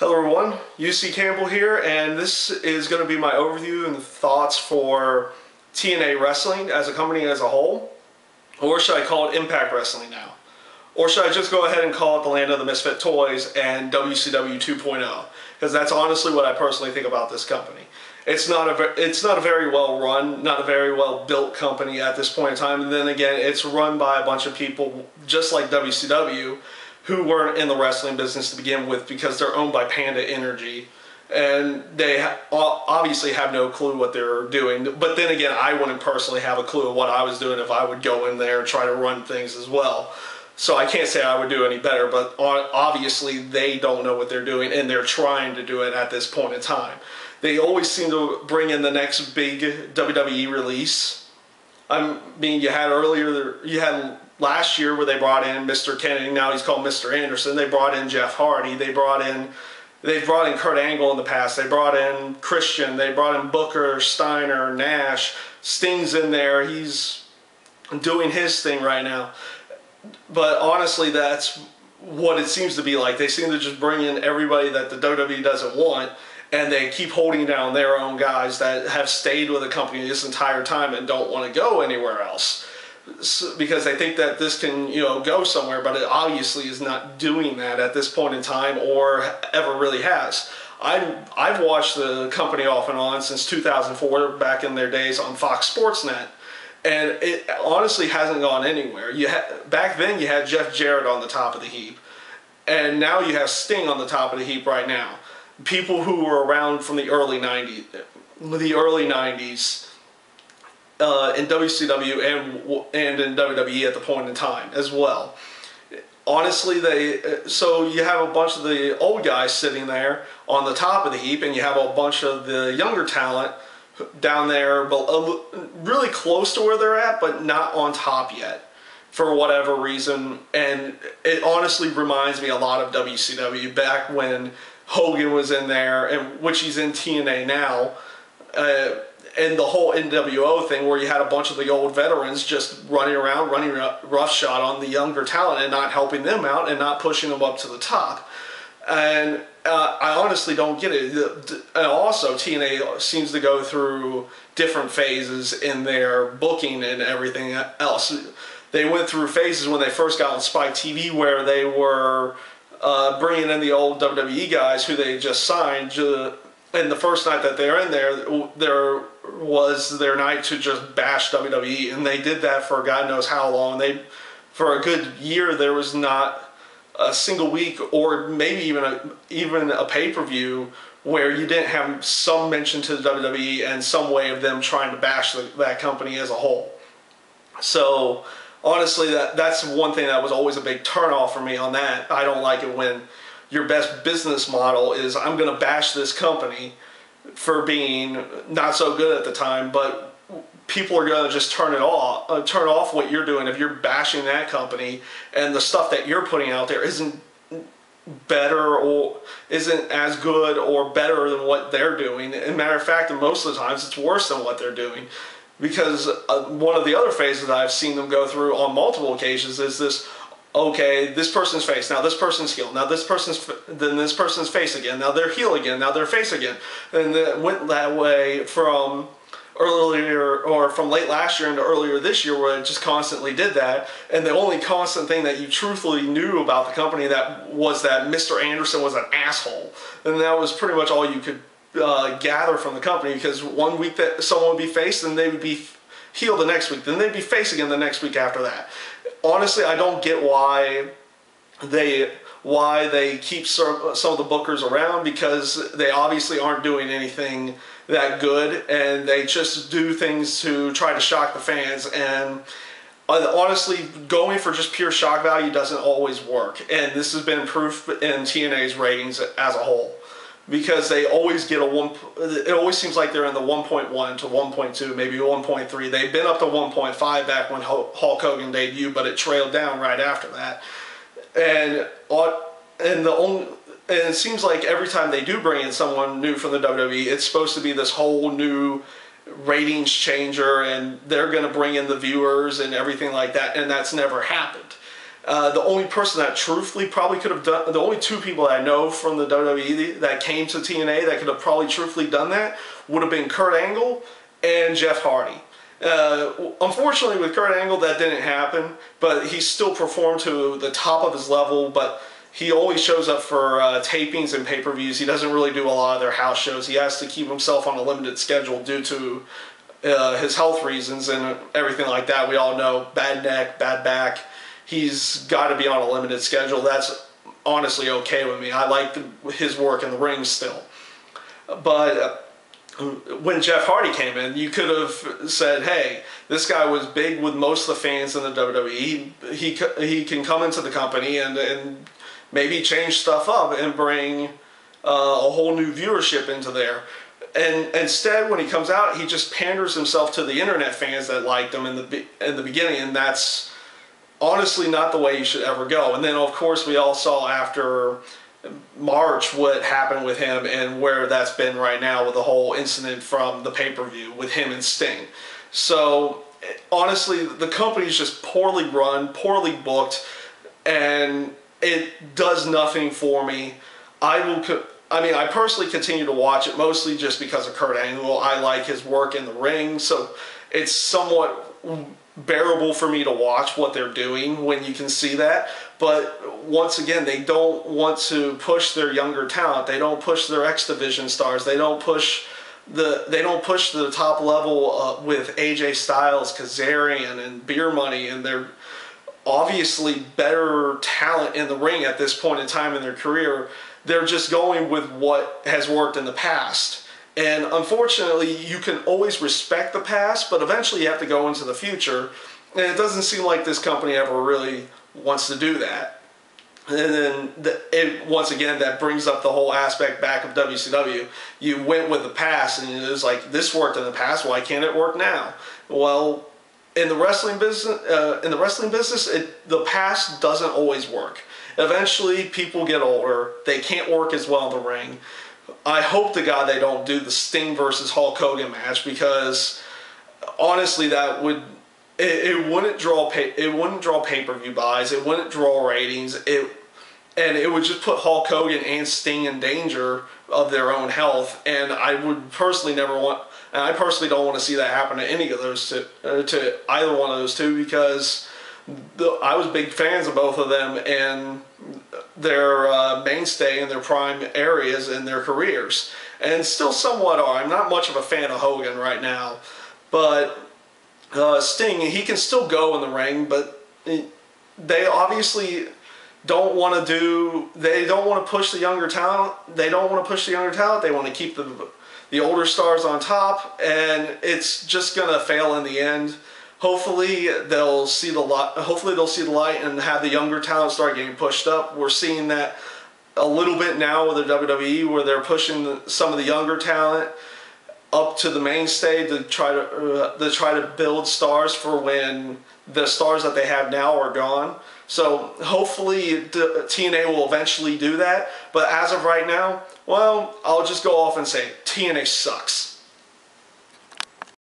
Hello everyone, UC Campbell here, and this is going to be my overview and thoughts for TNA Wrestling as a company as a whole. Or should I call it Impact Wrestling now? Or should I just go ahead and call it the Land of the Misfit Toys and WCW 2.0? Because that's honestly what I personally think about this company. It's not a very well run, not a very well built company at this point in time. And then again, it's run by a bunch of people just like WCW who weren't in the wrestling business to begin with because they're owned by Panda Energy. And they obviously have no clue what they're doing. But then again, I wouldn't personally have a clue of what I was doing if I would go in there and try to run things as well. So I can't say I would do any better, but obviously they don't know what they're doing, and they're trying to do it at this point in time. They always seem to bring in the next big WWE release. I mean, you had last year where they brought in Mr. Kennedy. Now he's called Mr. Anderson. They brought in Jeff Hardy. They've brought in Kurt Angle in the past. They brought in Christian. They brought in Booker, Steiner, Nash. Sting's in there. He's doing his thing right now. But honestly, that's what it seems to be like. They seem to just bring in everybody that the WWE doesn't want, and they keep holding down their own guys that have stayed with the company this entire time and don't want to go anywhere else. Because they think that this can, go somewhere, but it obviously is not doing that at this point in time, or ever really has. I've watched the company off and on since 2004, back in their days on Fox Sports Net, and it honestly hasn't gone anywhere. Back then you had Jeff Jarrett on the top of the heap, and now you have Sting on the top of the heap right now. People who were around from the early 90s. In WCW and in WWE at the point in time as well. Honestly, so you have a bunch of the old guys sitting there on the top of the heap, and you have a bunch of the younger talent down there, really close to where they're at, but not on top yet for whatever reason. And it honestly reminds me a lot of WCW back when Hogan was in there, and which he's in TNA now. And the whole NWO thing where you had a bunch of the old veterans just running around, running roughshod on the younger talent and not helping them out and not pushing them up to the top. And I honestly don't get it. And also, TNA seems to go through different phases in their booking and everything else. They went through phases when they first got on Spike TV where they were bringing in the old WWE guys who they just signed. And the first night that they're in there was their night to just bash WWE, and they did that for God knows how long. For a good year, there was not a single week, or maybe even a pay-per-view, where you didn't have some mention to the WWE and some way of them trying to bash that company as a whole. So honestly, that's one thing that was always a big turnoff for me on that. I don't like it when your best business model is, I'm going to bash this company for being not so good at the time, but people are going to just turn off what you're doing if you're bashing that company, and the stuff that you're putting out there isn't better or isn't as good or better than what they're doing. As a matter of fact, most of the times it's worse than what they're doing. Because one of the other phases that I've seen them go through on multiple occasions is this: okay, this person's face, now this person's heel, now this person's face again, now they're heel again, now they're face again. And it went that way from from late last year into earlier this year, where it just constantly did that. And the only constant thing that you truthfully knew about the company was that Mr. Anderson was an asshole. And that was pretty much all you could gather from the company, because one week that someone would be face, and they would be heel the next week, then they'd be face again the next week after that. Honestly, I don't get why they keep some of the bookers around, because they obviously aren't doing anything that good, and they just do things to try to shock the fans. And honestly, going for just pure shock value doesn't always work, and this has been proof in TNA's ratings as a whole. Because they always get it always seems like they're in the 1.1 to 1.2, maybe 1.3. They've been up to 1.5 back when Hulk Hogan debuted, but it trailed down right after that. And it seems like every time they do bring in someone new from the WWE, it's supposed to be this whole new ratings changer, and they're going to bring in the viewers and everything like that, and that's never happened. The only person that truthfully probably could have done, the only two people that I know from the WWE that came to TNA that could have probably truthfully done that would have been Kurt Angle and Jeff Hardy. Unfortunately, with Kurt Angle, that didn't happen, but he still performed to the top of his level, but he always shows up for tapings and pay-per-views. He doesn't really do a lot of their house shows. He has to keep himself on a limited schedule due to his health reasons and everything like that. We all know, bad neck, bad back. He's got to be on a limited schedule. That's honestly okay with me. I like his work in the ring still. But when Jeff Hardy came in, you could have said, hey, this guy was big with most of the fans in the WWE. He can come into the company and maybe change stuff up and bring a whole new viewership into there. And instead, when he comes out, he just panders himself to the internet fans that liked him in the beginning, and that's honestly not the way you should ever go. And then, of course, we all saw after March what happened with him and where that's been right now with the whole incident from the pay-per-view with him and Sting. So, honestly, the company's just poorly run, poorly booked, and it does nothing for me. I personally continue to watch it mostly just because of Kurt Angle. I like his work in the ring, so it's somewhat bearable for me to watch what they're doing when you can see that. But once again, they don't want to push their younger talent. They don't push their X Division stars. They don't push the top level with AJ Styles, Kazarian, and Beer Money, and they're obviously better talent in the ring at this point in time in their career. They're just going with what has worked in the past. And unfortunately, you can always respect the past, but eventually you have to go into the future. And it doesn't seem like this company ever really wants to do that. And then, once again, that brings up the whole aspect back of WCW. You went with the past, and it was like, this worked in the past, why can't it work now? Well, in the wrestling business, the past doesn't always work. Eventually, people get older. They can't work as well in the ring. I hope to God they don't do the Sting versus Hulk Hogan match, because honestly, that would it wouldn't draw pay-per-view buys. It wouldn't draw ratings. And it would just put Hulk Hogan and Sting in danger of their own health. And I would personally never want. And I personally don't want to see that happen to any of those two, to either one of those two, because I was big fans of both of them and their mainstay in their prime areas in their careers, and still somewhat are. I'm not much of a fan of Hogan right now, but Sting, he can still go in the ring, but they obviously don't want to they don't want to push the younger talent. They don't want to push the younger talent. They want to keep the older stars on top, and it's just gonna fail in the end. Hopefully they'll see the light. Hopefully they'll see the light and have the younger talent start getting pushed up. We're seeing that a little bit now with the WWE, where they're pushing some of the younger talent up to the mainstay to try to build stars for when the stars that they have now are gone. So hopefully TNA will eventually do that. But as of right now, well, I'll just go off and say TNA sucks.